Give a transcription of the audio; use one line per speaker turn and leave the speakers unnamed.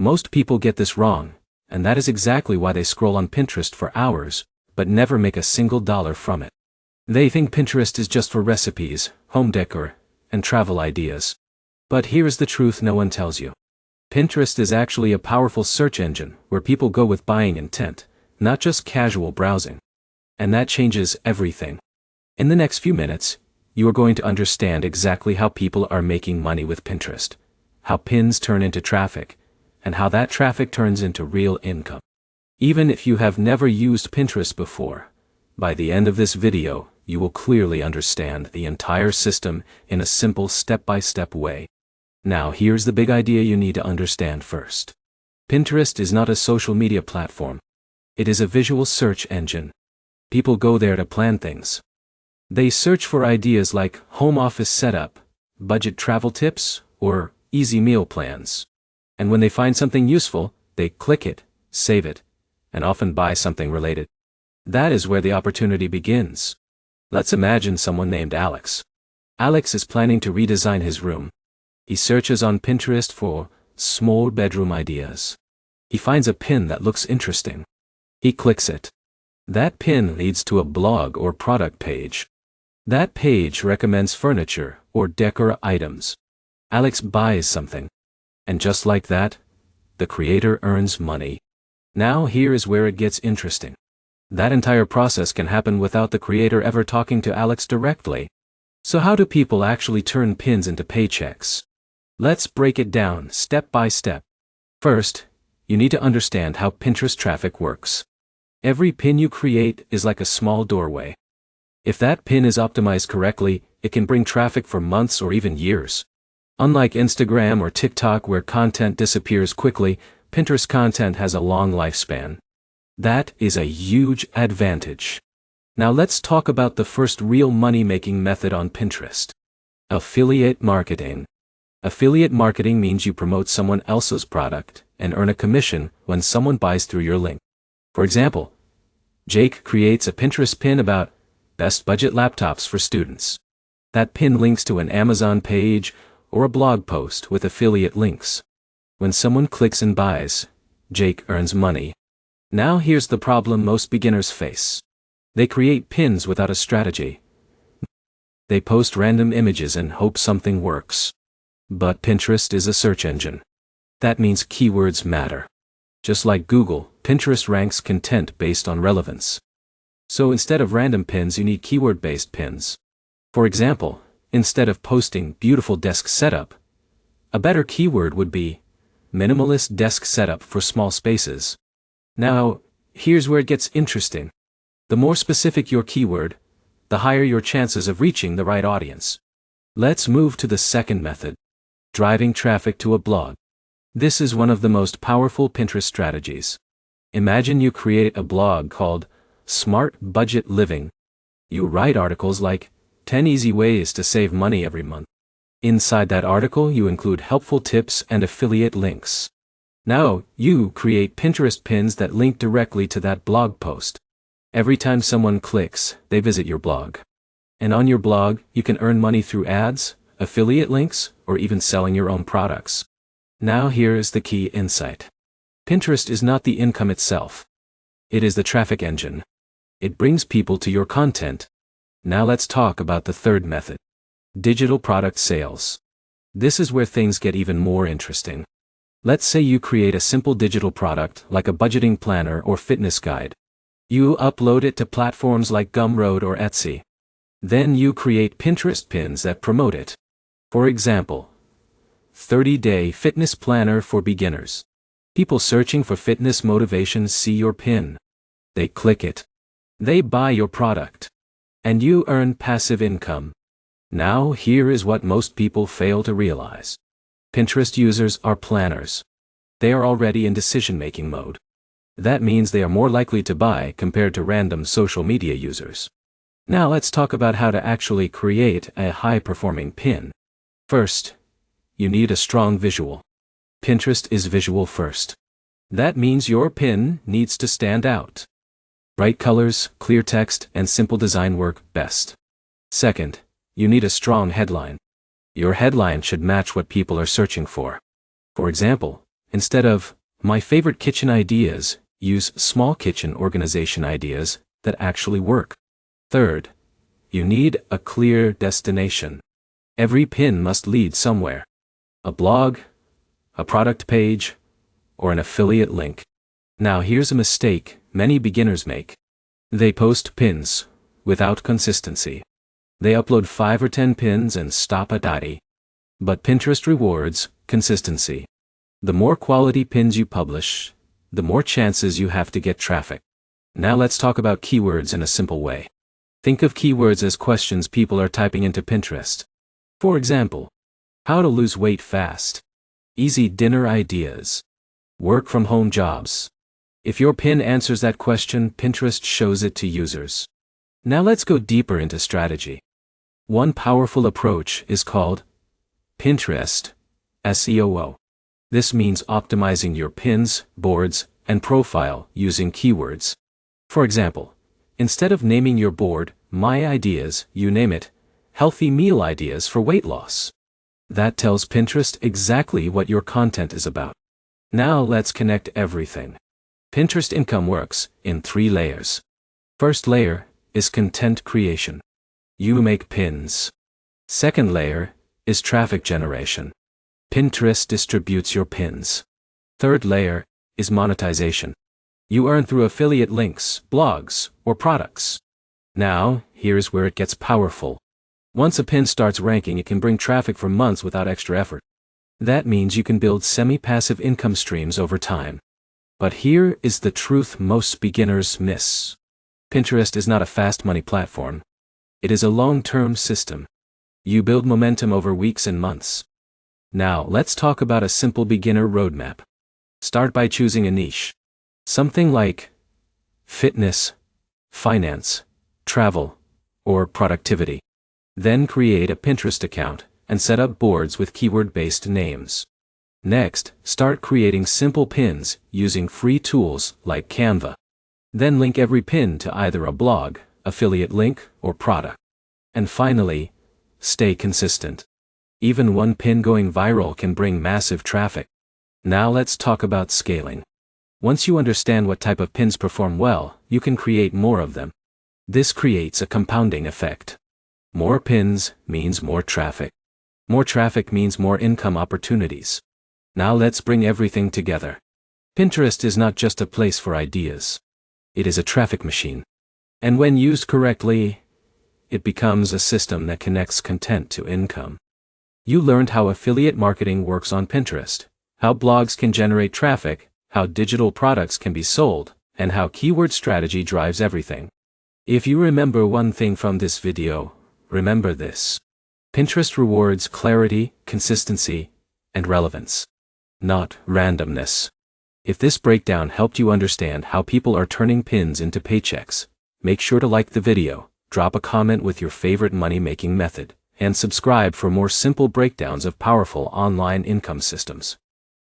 Most people get this wrong, and that is exactly why they scroll on Pinterest for hours, but never make a single dollar from it. They think Pinterest is just for recipes, home decor, and travel ideas. But here's the truth no one tells you. Pinterest is actually a powerful search engine where people go with buying intent, not just casual browsing. And that changes everything. In the next few minutes, you are going to understand exactly how people are making money with Pinterest, how pins turn into traffic, and how that traffic turns into real income. Even if you have never used Pinterest before, by the end of this video, you will clearly understand the entire system in a simple step-by-step way. Now here's the big idea you need to understand first. Pinterest is not a social media platform. It is a visual search engine. People go there to plan things. They search for ideas like home office setup, budget travel tips, or easy meal plans. And when they find something useful, they click it, save it, and often buy something related. That is where the opportunity begins. Let's imagine someone named Alex. Alex is planning to redesign his room. He searches on Pinterest for small bedroom ideas. He finds a pin that looks interesting. He clicks it. That pin leads to a blog or product page. That page recommends furniture or decor items. Alex buys something. And just like that, the creator earns money. Now here is where it gets interesting. That entire process can happen without the creator ever talking to Alex directly. So how do people actually turn pins into paychecks? Let's break it down step by step. First, you need to understand how Pinterest traffic works. Every pin you create is like a small doorway. If that pin is optimized correctly, it can bring traffic for months or even years. Unlike Instagram or TikTok where content disappears quickly, Pinterest content has a long lifespan. That is a huge advantage. Now let's talk about the first real money-making method on Pinterest. Affiliate marketing. Affiliate marketing means you promote someone else's product and earn a commission when someone buys through your link. For example, Jake creates a Pinterest pin about best budget laptops for students. That pin links to an Amazon page or a blog post with affiliate links. When someone clicks and buys, Jake earns money. Now here's the problem most beginners face. They create pins without a strategy. They post random images and hope something works. But Pinterest is a search engine. That means keywords matter. Just like Google, Pinterest ranks content based on relevance. So instead of random pins, you need keyword-based pins. For example, instead of posting beautiful desk setup, a better keyword would be minimalist desk setup for small spaces. Now, here's where it gets interesting. The more specific your keyword, the higher your chances of reaching the right audience. Let's move to the second method. Driving traffic to a blog. This is one of the most powerful Pinterest strategies. Imagine you create a blog called Smart Budget Living. You write articles like 10 easy ways to save money every month. Inside that article you include helpful tips and affiliate links. Now you create Pinterest pins that link directly to that blog post. Every time someone clicks, they visit your blog. And on your blog, you can earn money through ads, affiliate links, or even selling your own products. Now here is the key insight. Pinterest is not the income itself. It is the traffic engine. It brings people to your content. Now let's talk about the third method. Digital product sales. This is where things get even more interesting. Let's say you create a simple digital product like a budgeting planner or fitness guide. You upload it to platforms like Gumroad or Etsy. Then you create Pinterest pins that promote it. For example, 30-day fitness planner for beginners. People searching for fitness motivation see your pin. They click it. They buy your product. And you earn passive income. Now here is what most people fail to realize. Pinterest users are planners. They are already in decision-making mode. That means they are more likely to buy compared to random social media users. Now let's talk about how to actually create a high-performing pin. First, you need a strong visual. Pinterest is visual first. That means your pin needs to stand out. Bright colors, clear text, and simple design work best. Second, you need a strong headline. Your headline should match what people are searching for. For example, Instead of, my favorite kitchen ideas, use small kitchen organization ideas that actually work. Third, you need a clear destination. Every pin must lead somewhere. A blog, a product page, or an affiliate link. Now here's a mistake many beginners make. They post pins without consistency. They upload 5 or 10 pins and stop at .ie. But Pinterest rewards consistency. The more quality pins you publish, the more chances you have to get traffic. Now let's talk about keywords in a simple way. Think of keywords as questions people are typing into Pinterest. For example, how to lose weight fast, easy dinner ideas, work from home jobs. If your pin answers that question, Pinterest shows it to users. Now let's go deeper into strategy. One powerful approach is called Pinterest SEO. This means optimizing your pins, boards, and profile using keywords. For example, instead of naming your board, My Ideas, you name it, Healthy Meal Ideas for Weight Loss. That tells Pinterest exactly what your content is about. Now let's connect everything. Pinterest income works in 3 layers. First layer is content creation. You make pins. Second layer is traffic generation. Pinterest distributes your pins. Third layer is monetization. You earn through affiliate links, blogs, or products. Now, here's where it gets powerful. Once a pin starts ranking, it can bring traffic for months without extra effort. That means you can build semi-passive income streams over time. But here is the truth most beginners miss. Pinterest is not a fast money platform. It is a long-term system. You build momentum over weeks and months. Now, let's talk about a simple beginner roadmap. Start by choosing a niche. Something like fitness, finance, travel, or productivity. Then create a Pinterest account and set up boards with keyword-based names. Next, start creating simple pins using free tools like Canva. Then link every pin to either a blog, affiliate link, or product. And finally, stay consistent. Even one pin going viral can bring massive traffic. Now let's talk about scaling. Once you understand what type of pins perform well, you can create more of them. This creates a compounding effect. More pins means more traffic. More traffic means more income opportunities. Now let's bring everything together. Pinterest is not just a place for ideas. It is a traffic machine. And when used correctly, it becomes a system that connects content to income. You learned how affiliate marketing works on Pinterest, how blogs can generate traffic, how digital products can be sold, and how keyword strategy drives everything. If you remember one thing from this video, remember this. Pinterest rewards clarity, consistency, and relevance, not randomness. If this breakdown helped you understand how people are turning pins into paychecks, make sure to like the video, drop a comment with your favorite money-making method, and subscribe for more simple breakdowns of powerful online income systems.